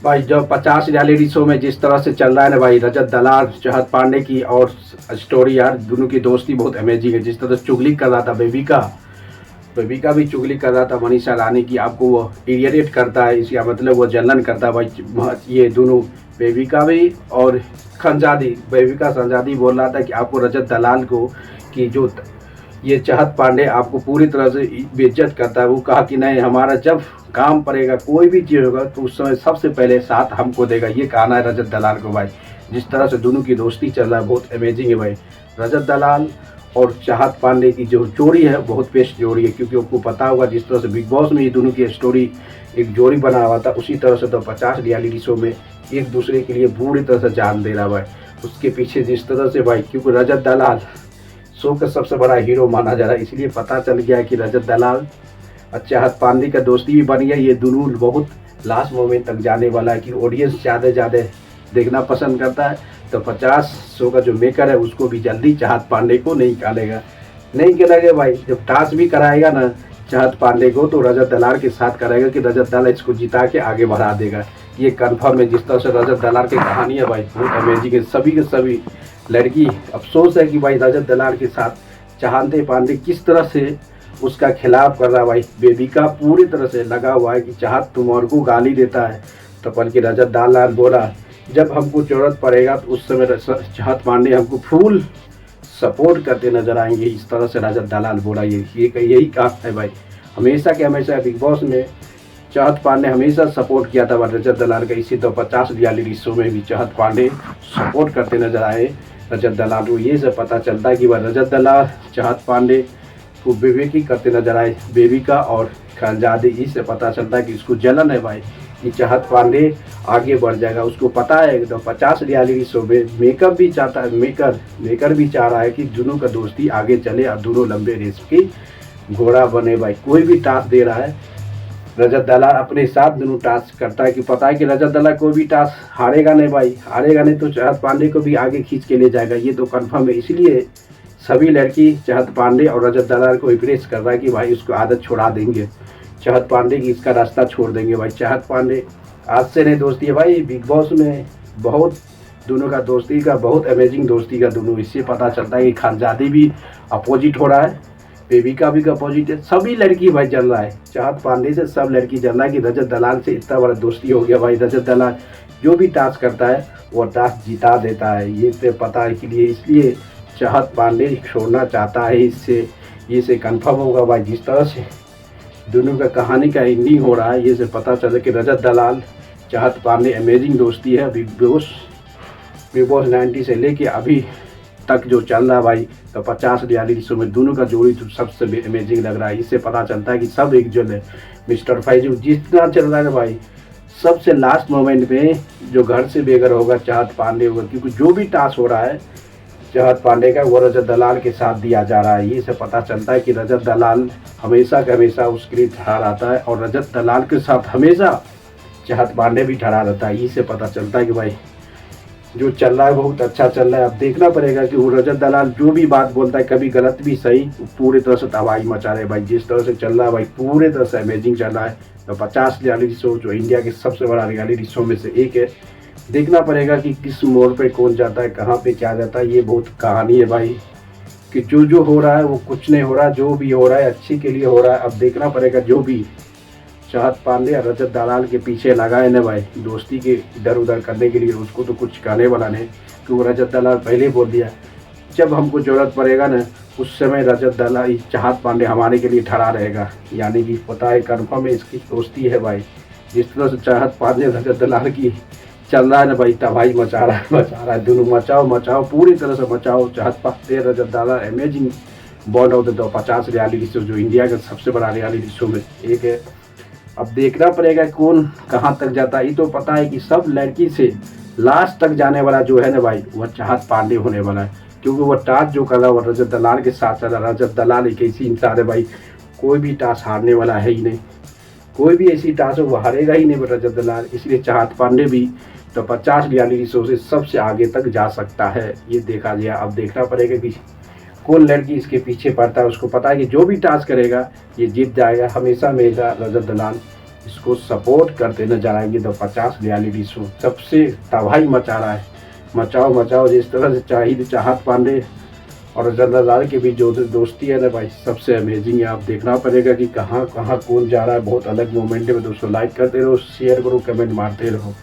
भाई जो 50 reality show में जिस तरह से चल रहा है ना भाई, रजत दलाल चाहत पांडे की और स्टोरी यार, दोनों की दोस्ती बहुत अमेजिंग है। जिस तरह से चुगली कर रहा था बेबी का भी चुगली कर रहा था मनीषा रानी की, आपको वो इरिटेट करता है, इसका मतलब वो जलन करता है भाई। ये दोनों बेबी भी और खंजादी, बेबी संजादी बोल रहा था कि आपको रजत दलाल को कि जो ये चाहत पांडे आपको पूरी तरह से बेइज्जत करता है। वो कहा कि नहीं, हमारा जब काम पड़ेगा कोई भी चीज़ होगा तो उस समय सबसे पहले साथ हमको देगा, ये कहना है रजत दलाल को भाई। जिस तरह से दोनों की दोस्ती चल रहा है बहुत अमेजिंग है भाई। रजत दलाल और चाहत पांडे की जो जोड़ी है बहुत बेस्ट जोड़ी है, क्योंकि आपको पता होगा जिस तरह से बिग बॉस में ये दोनों की स्टोरी एक जोड़ी बना हुआ था, उसी तरह से तो 50 रियलिटी शो में एक दूसरे के लिए पूरी तरह से जान दे रहा भाई। उसके पीछे जिस तरह से भाई, क्योंकि रजत दलाल शो का सबसे बड़ा हीरो माना जा रहा है, इसलिए पता चल गया कि रजत दलाल और चाहत पांडे का दोस्ती भी बन गया। ये दोनों बहुत लास्ट मोमेंट तक जाने वाला है कि ऑडियंस ज़्यादा देखना पसंद करता है। तो 50 शो का जो मेकर है उसको भी जल्दी चाहत पांडे को नहीं निकालेगा भाई। जब टास्क भी कराएगा ना चाहत पांडे को, तो रजत दलाल के साथ कराएगा कि रजत दलाल इसको जिता के आगे बढ़ा देगा, ये कन्फर्म है। जिस तरह से रजत दलाल की कहानी है भाई बहुत अमेजिंग है। सभी के सभी लड़की अफसोस है कि भाई रजत दलाल के साथ चाहत पांडे किस तरह से उसका खिलाफ कर रहा है भाई। बेबी का पूरी तरह से लगा हुआ है कि चाहत तुम्हारे को गाली देता है, तो पर कि रजत दलाल बोला जब हमको जरूरत पड़ेगा तो उस समय चाहत पांडे हमको फुल सपोर्ट करते नजर आएंगे। इस तरह से रजत दलाल बोला। यही काम है भाई, हमेशा के हमेशा बिग बॉस में चाहत पांडे हमेशा सपोर्ट किया था रजत दलाल का। इसी तो 50 रियलिटी शो में भी चाहत पांडे सपोर्ट करते नजर आए रजत दलाल को। ये से पता चलता है कि वह रजत दलाल चाहत पांडे को बेबी करते नजर आए, बेबी का और खंजादी। इससे पता चलता है कि इसको जलन है भाई कि चाहत पांडे आगे बढ़ जाएगा। उसको पता है एकदम 50 रियलिटी शो में मेकअप भी चाहता है, मेकर भी चाह रहा है कि दोनों का दोस्ती आगे चले और दोनों लंबे रेस की घोड़ा बने भाई। कोई भी टास्क दे रहा है रजत दलाल अपने साथ दोनों टास्क करता है कि पता है कि रजत दलाल कोई भी टास्क हारेगा नहीं भाई, हारेगा नहीं तो चाहत पांडे को भी आगे खींच के ले जाएगा, ये तो कन्फर्म है। इसलिए सभी लड़की चाहत पांडे और रजत दलाल को इम्प्रेस कर रहा है कि भाई उसको आदत छुड़ा देंगे, चाहत पांडे की इसका रास्ता छोड़ देंगे भाई। चाहत पांडे आज से नहीं दोस्ती है भाई, बिग बॉस में बहुत दोनों का दोस्ती का बहुत अमेजिंग दोस्ती का दोनों। इससे पता चलता है कि खानजादी भी अपोजिट हो रहा है, बेबी का भी अपोजिट है, सभी लड़की भाई जल रहा है। चाहत पांडे से सब लड़की जल रहा है कि रजत दलाल से इतना बड़ा दोस्ती हो गया भाई। रजत दलाल जो भी टास्क करता है वो टास्क जिता देता है, ये से पता है के लिए। इसलिए चाहत पांडे छोड़ना चाहता है, ये से कन्फर्म होगा भाई। जिस तरह से दोनों का कहानी का एंडिंग हो रहा है, ये से पता चला कि रजत दलाल चाहत पांडे अमेजिंग दोस्ती है। बिग बॉस 90 से लेके अभी तक जो चल रहा है भाई, तो 50 रियलिटी शो में दोनों का जोड़ी तो सबसे अमेजिंग लग रहा है। इससे पता चलता है कि सब एक जो है मिस्टर फाइजू जितना चल रहा है भाई, सबसे लास्ट मोमेंट में जो घर से बेघर होगा चाहत पांडे होगा, क्योंकि जो भी टास्क हो रहा है चाहत पांडे का वो रजत दलाल के साथ दिया जा रहा है। ये से पता चलता है कि रजत दलाल हमेशा का हमेशा उसके लिए ठहरा रहता है और रजत दलाल के साथ हमेशा चाहत पांडे भी ठहरा रहता है। इससे पता चलता है कि भाई जो चल रहा है बहुत अच्छा चल रहा है। अब देखना पड़ेगा कि वो रजत दलाल जो भी बात बोलता है, कभी गलत भी सही, पूरी तरह से तबाही मचा रहे भाई। जिस तरह से चल रहा है भाई पूरे तरह से अमेजिंग चल रहा है। तो 50 रियलिटी शो जो इंडिया के सबसे बड़ा रियलिटी शो में से एक है। देखना पड़ेगा कि किस मोड़ पे कौन जाता है, कहाँ पे क्या जाता है। ये बहुत कहानी है भाई कि जो हो रहा है वो कुछ नहीं हो रहा, जो भी हो रहा है अच्छे के लिए हो रहा है। अब देखना पड़ेगा जो भी चाहत पांडे और रजत दलाल के पीछे लगा है ना भाई दोस्ती के इधर उधर करने के लिए, उसको तो कुछ कहने वाला नहीं, क्योंकि रजत दलाल पहले बोल दिया जब हमको ज़रूरत पड़ेगा ना उस समय रजत दलाल चाहत पांडे हमारे के लिए ठहरा रहेगा। यानी कि पता है कन्फर्म है इसकी दोस्ती है भाई। जिस तरह से चाहत पांडे रजत दलाल की चल रहा है ना भाई, तबाही मचा रहा है। दोनों मचाओ पूरी तरह से मचाओ। Chahat Pandey Rajat Dalal amazing bond of the 50 reality show जो इंडिया का सबसे बड़ा रियलिटी शो में एक है। अब देखना पड़ेगा कौन कहाँ तक जाता है। ये तो पता है कि सब लड़की से लास्ट तक जाने वाला जो है ना भाई वह चाहत पांडे होने वाला है, क्योंकि वह टास्क जो कर रहा है वह रजत दलाल के साथ चल रहा है। रजत दलाल एक ऐसी इंसान है भाई, कोई भी टास्क हारने वाला है ही नहीं, कोई भी ऐसी टास्क वो हारेगा ही नहीं रजत दलाल। इसलिए चाहत पांडे भी तो 50 रियलिटी शो से सबसे आगे तक जा सकता है, ये देखा गया। अब देखना पड़ेगा कि कौन लड़की इसके पीछे पड़ता है। उसको पता है कि जो भी टास्क करेगा ये जीत जाएगा हमेशा रजत दलाल। इसको सपोर्ट करते नजर आएंगे। द 50 रियलिटी शो सबसे तबाही मचा रहा है। मचाओ मचाओ, जिस तरह से शाहिद चाहत पांडे और रजत दलाल के बीच जो दोस्ती है ना भाई, सबसे अमेजिंग है। आप देखना पड़ेगा कि कहाँ कहाँ कौन जा रहा है। बहुत अलग मोमेंट है। दोस्तों लाइक करते रहो, शेयर करो, कमेंट मारते रहो।